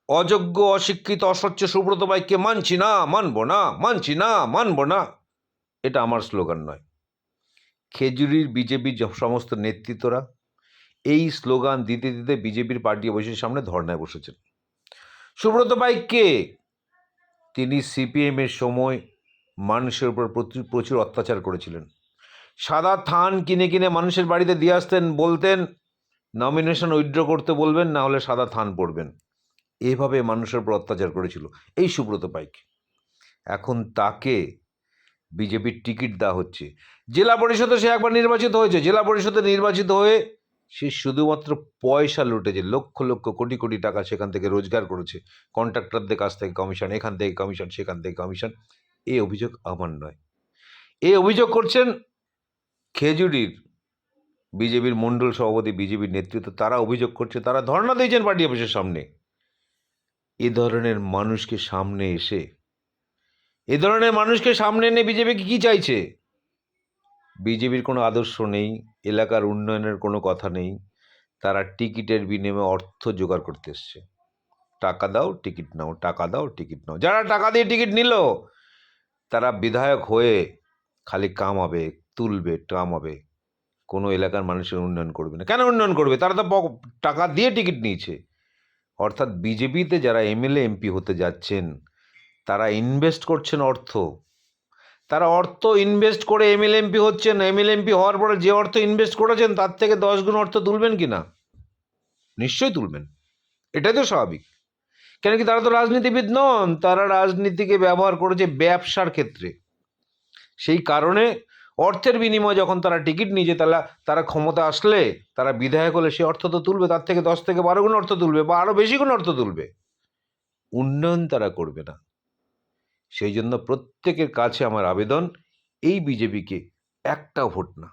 অযোগ্য, অশিক্ষিত, অস্বচ্ছ সুব্রত বাইককে মানছি না, মানব না, মানছি না, মানব না, এটা আমার স্লোগান নয়। খেজুরির বিজেপির সমস্ত নেতৃত্বরা এই স্লোগান দিতে দিতে বিজেপির পার্টি অফিসের সামনে ধর্নায় বসেছেন। সুব্রত বাইককে, তিনি সিপিএম এর সময় মানুষের উপর প্রচুর অত্যাচার করেছিলেন। সাদা থান কিনে কিনে মানুষের বাড়িতে দিয়ে আসতেন, বলতেন নমিনেশন উইথড্র করতে বলবেন, না হলে সাদা থান পড়বেন। এভাবে মানুষের উপর অত্যাচার করেছিল এই সুব্রত পাইক। এখন তাকে বিজেপির টিকিট দেওয়া হচ্ছে। জেলা পরিষদে সে একবার নির্বাচিত হয়েছে, জেলা পরিষদে নির্বাচিত হয়ে সে শুধুমাত্র পয়সা লুটেছে, লক্ষ লক্ষ কোটি কোটি টাকা সেখান থেকে রোজগার করেছে। কন্ট্রাক্টরদের কাছ থেকে কমিশন, এখান থেকে কমিশন, সেখান থেকে কমিশন। এই অভিযোগ আমার নয়, এই অভিযোগ করছেন খেজুরির বিজেপির মণ্ডল সভাপতি, বিজেপির নেতৃত্ব, তারা অভিযোগ করছে। তারা ধর্ণা দিয়েছেন পার্টি অফিসের সামনে। এ ধরনের মানুষকে সামনে এনে বিজেপি কি চাইছে? বিজেপির কোনো আদর্শ নেই, এলাকার উন্নয়নের কোনো কথা নেই। তারা টিকিটের বিনিময়ে অর্থ জোগাড় করতে এসছে। টাকা দাও টিকিট নাও, টাকা দাও টিকিট নাও। যারা টাকা দিয়ে টিকিট নিল তারা বিধায়ক হয়ে খালি কামাবে, তুলবে, টামাবে, কোনো এলাকার মানুষের উন্নয়ন করবে না। কেন উন্নয়ন করবে? তারা তো টাকা দিয়ে টিকিট নিয়েছে। অর্থাৎ বিজেপিতে যারা এমএলএ এমপি হতে যাচ্ছেন তারা ইনভেস্ট করছেন অর্থ। তারা অর্থ ইনভেস্ট করে এমএলএ এমপি হচ্ছেন। এমএলএ এমপি হওয়ার পরে যে অর্থ ইনভেস্ট করেছেন তার থেকে 10 গুণ অর্থ তুলবেন কি না? নিশ্চয়ই তুলবেন, এটাই তো স্বাভাবিক। কেন কি, তারা তো রাজনীতিবিদ নন, তারা রাজনীতিকে ব্যবহার করেছে ব্যবসার ক্ষেত্রে। সেই কারণে অর্থের বিনিময়ে যখন তারা টিকিট নিয়েছে, তারা ক্ষমতা আসলে, তারা বিধায়ক হলে সে অর্থ তো তুলবে, তার থেকে 10 থেকে 12 গুণ অর্থ তুলবে, বা আরো বেশি গুণ অর্থ তুলবে। উন্নয়ন তারা করবে না। সেই জন্য প্রত্যেকের কাছে আমার আবেদন, এই বিজেপিকে একটাও ভোট না,